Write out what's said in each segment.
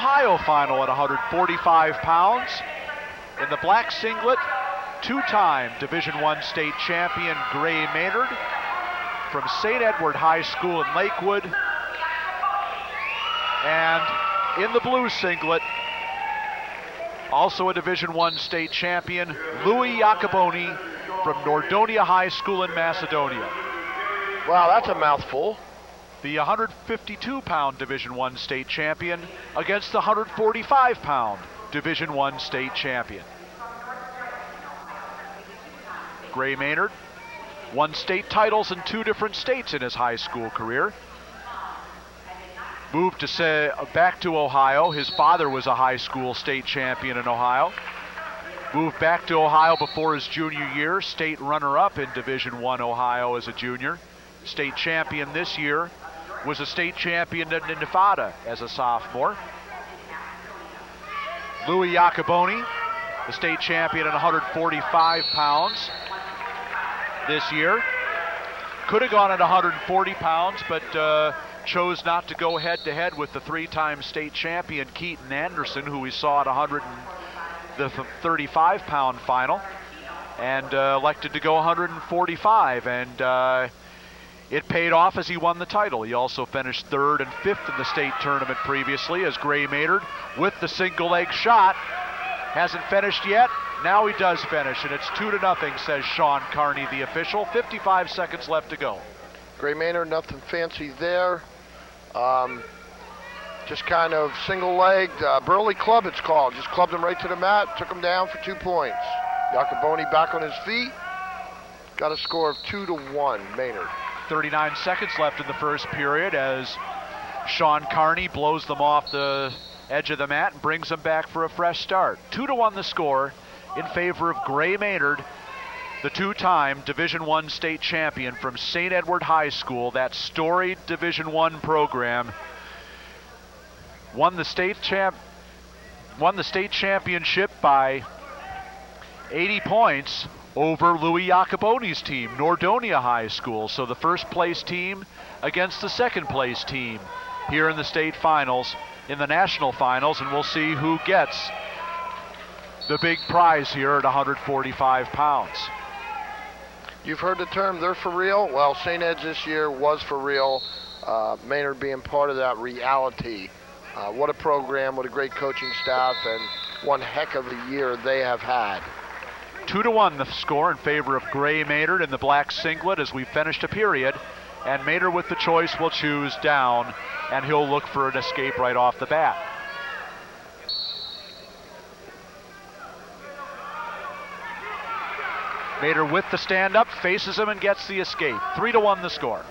Ohio final at 145 pounds. In the black singlet, two-time Division I state champion Gray Maynard from St. Edward High School in Lakewood. And in the blue singlet, also a Division I state champion, Louis Lacoboni from Nordonia High School in Macedonia. Wow, that's a mouthful. The 152-pound Division I state champion against the 145-pound Division I state champion. Gray Maynard won state titles in 2 different states in his high school career. Moved back to Ohio. His father was a high school state champion in Ohio. Moved back to Ohio before his junior year, state runner-up in Division I Ohio as a junior. State champion this year, was a state champion in Nevada as a sophomore. Louis Lacoboni, the state champion at 145 pounds this year. Could have gone at 140 pounds, but chose not to go head-to-head with the 3-time state champion Keaton Anderson, who we saw at the 35-pound final, and elected to go 145, and it paid off as he won the title. He also finished 3rd and 5th in the state tournament previously as Gray Maynard with the single leg shot. Hasn't finished yet. Now he does finish, and it's 2-0, says Sean Carney, the official. 55 seconds left to go. Gray Maynard, nothing fancy there. Just kind of single-legged, Burley club it's called. Just clubbed him right to the mat, took him down for 2 points. Lacoboni back on his feet. Got a score of 2-1, Maynard. 39 seconds left in the first period as Sean Carney blows them off the edge of the mat and brings them back for a fresh start. 2-1 the score in favor of Gray Maynard, the 2-time Division I state champion from St. Edward High School, that storied Division I program. Won the state championship by 80 points over Louis Lacoboni's team, Nordonia High School. So the first place team against the second place team here in the state finals, in the national finals, and we'll see who gets the big prize here at 145 pounds. You've heard the term, they're for real. Well, St. Ed's this year was for real. Maynard being part of that reality. What a program, what a great coaching staff, and one heck of a year they have had. 2-1 the score in favor of Gray Maynard in the black singlet as we finished a period. And Maynard with the choice will choose down, and he'll look for an escape right off the bat. Maynard with the stand-up, faces him and gets the escape. 3-1 the score.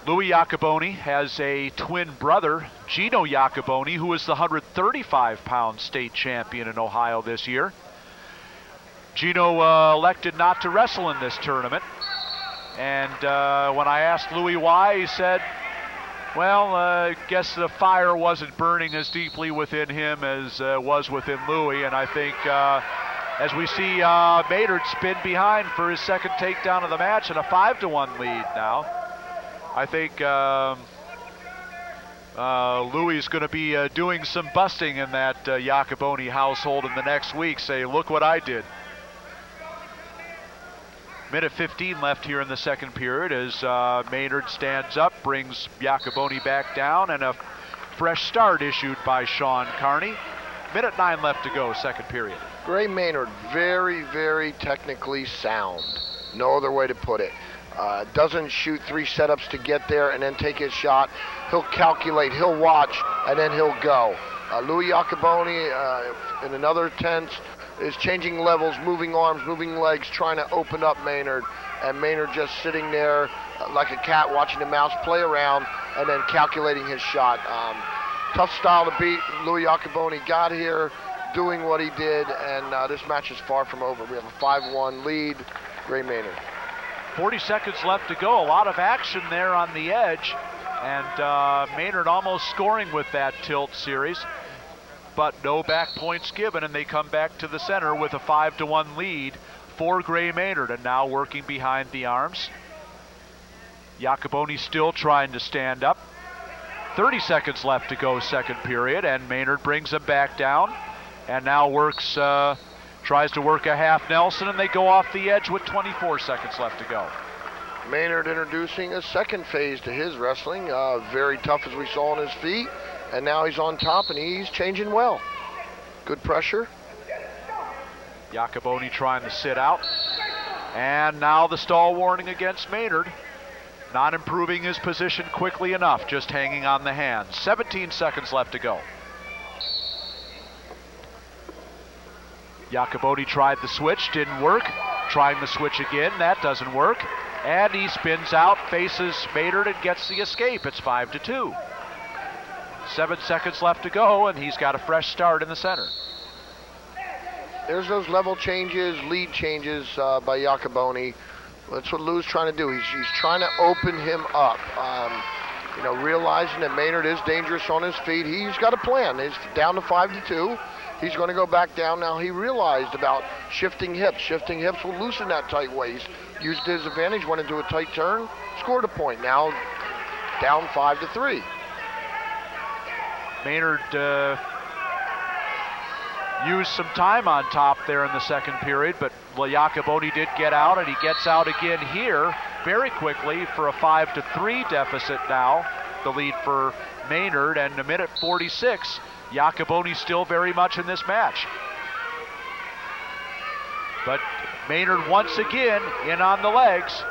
Louis Lacoboni has a twin brother, Gino Lacoboni, who is the 135-pound state champion in Ohio this year. Gino elected not to wrestle in this tournament. And when I asked Louis why, he said, well, I guess the fire wasn't burning as deeply within him as was within Louis. And I think as we see Maynard spin behind for his second takedown of the match and a 5-1 lead now, I think Louis is going to be doing some busting in that Lacoboni household in the next week. Say, look what I did. Minute 15 left here in the second period as Maynard stands up, brings Lacoboni back down, and a fresh start issued by Sean Carney. Minute 9 left to go, second period. Gray Maynard, very, very technically sound. No other way to put it. Doesn't shoot 3 setups to get there and then take his shot. He'll calculate, he'll watch, and then he'll go. Louis Lacoboni in another tense is changing levels, moving arms, moving legs, trying to open up Maynard. And Maynard just sitting there like a cat watching the mouse play around and then calculating his shot. Tough style to beat. Louis Lacoboni got here doing what he did, and this match is far from over. We have a 5-1 lead, Gray Maynard. 40 seconds left to go. A lot of action there on the edge. And Maynard almost scoring with that tilt series. But no back points given, and they come back to the center with a 5-1 lead for Gray Maynard. And now working behind the arms. Lacoboni still trying to stand up. 30 seconds left to go, second period, and Maynard brings him back down and now works, tries to work a half Nelson, and they go off the edge with 24 seconds left to go. Maynard introducing a second phase to his wrestling. Very tough, as we saw on his feet, and now he's on top and he's changing well. Good pressure. Lacoboni trying to sit out, and now the stall warning against Maynard. Not improving his position quickly enough, just hanging on the hands. 17 seconds left to go. Lacoboni tried the switch, didn't work. Trying the switch again, that doesn't work. And he spins out, faces Maynard, and gets the escape. It's 5-2. 7 seconds left to go, and he's got a fresh start in the center. There's those level changes, lead changes by Lacoboni. That's what Lou's trying to do. He's trying to open him up. Realizing that Maynard is dangerous on his feet. He's got a plan. He's down to 5-2. He's going to go back down now. He realized about shifting hips. Shifting hips will loosen that tight waist. Used his advantage, went into a tight turn, scored a point. Now down 5-3. Maynard used some time on top there in the second period, but Lacoboni did get out, and he gets out again here very quickly for a 5-3 deficit now. The lead for Maynard, and a minute 46. Lacoboni still very much in this match. But Maynard once again in on the legs.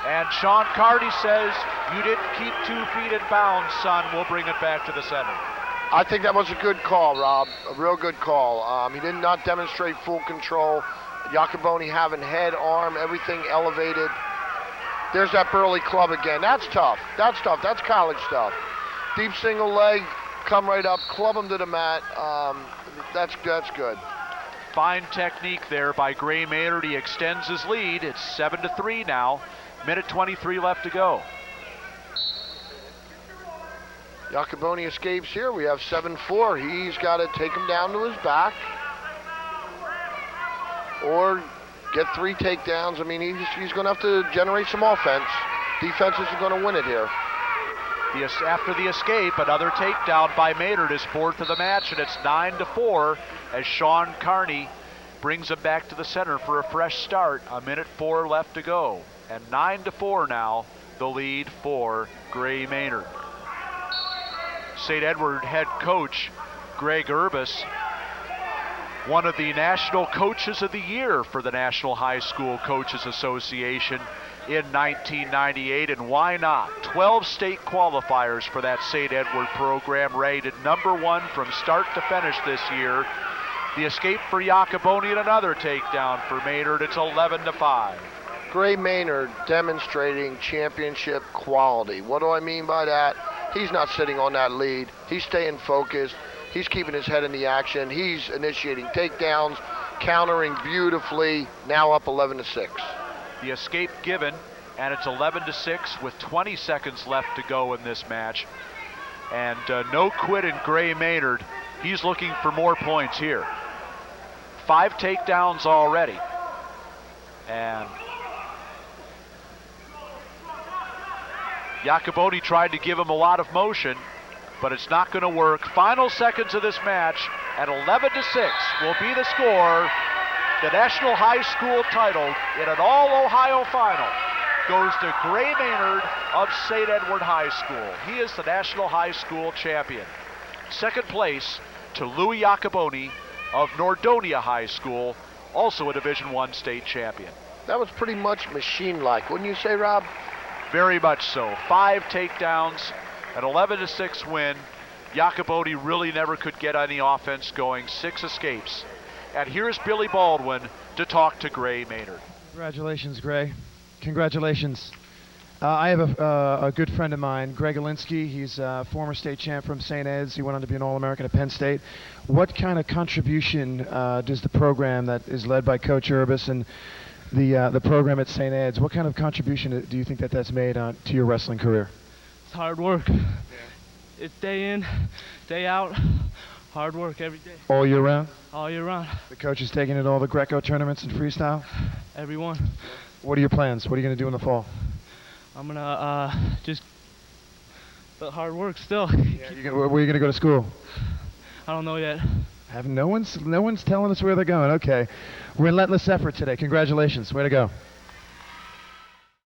And Sean Carty says, "You didn't keep 2 feet in bounds, son. We'll bring it back to the center." I think that was a good call, Rob. A real good call. He did not demonstrate full control. Lacoboni having head, arm, everything elevated. There's that Burley club again. That's tough. That's tough. That's college stuff. Deep single leg, come right up, club him to the mat. That's good. Fine technique there by Gray Maynard. He extends his lead. It's 7-3 now. Minute 23 left to go. Lacoboni escapes here. We have 7-4. He's got to take him down to his back or get 3 takedowns. I mean, he's going to have to generate some offense. Defense isn't going to win it here. After the escape, another takedown by Maynard is 4th of the match, and it's 9-4 as Sean Carney brings him back to the center for a fresh start. A minute 4 left to go, and 9-4 now, the lead for Gray Maynard. St. Edward head coach Greg Urbis, one of the National Coaches of the Year for the National High School Coaches Association in 1998, and why not? 12 state qualifiers for that St. Edward program, rated #1 from start to finish this year. The escape for Lacoboni and another takedown for Maynard. It's 11-5. Gray Maynard demonstrating championship quality. What do I mean by that? He's not sitting on that lead. He's staying focused. He's keeping his head in the action. He's initiating takedowns, countering beautifully. Now up 11-6. The escape given, and it's 11-6 with 20 seconds left to go in this match. And no quit in Gray Maynard. He's looking for more points here. 5 takedowns already. And Lacoboni tried to give him a lot of motion, but it's not going to work. Final seconds of this match at 11-6 will be the score. The National High School title in an all-Ohio final goes to Gray Maynard of St. Edward High School. He is the National High School champion. Second place to Louis Lacoboni of Nordonia High School, also a Division I state champion. That was pretty much machine-like, wouldn't you say, Rob? Very much so. 5 takedowns, an 11-6 win. Lacoboni really never could get any offense going. 6 escapes. And here's Billy Baldwin to talk to Gray Maynard. Congratulations, Gray. Congratulations. I have a good friend of mine, Greg Alinsky. He's a former state champ from St. Ed's. He went on to be an All-American at Penn State. What kind of contribution does the program that is led by Coach Urbis and the program at St. Ed's, what kind of contribution do you think that's made to your wrestling career? It's hard work. Yeah. It's day in, day out, hard work every day. All year round? All year round. The coach is taking it to all the Greco tournaments and freestyle? Everyone. What are your plans? What are you going to do in the fall? I'm going to just but hard work still. Yeah, where are you going to go to school? I don't know yet. No one's telling us where they're going. Okay. Relentless effort today. Congratulations. Way to go.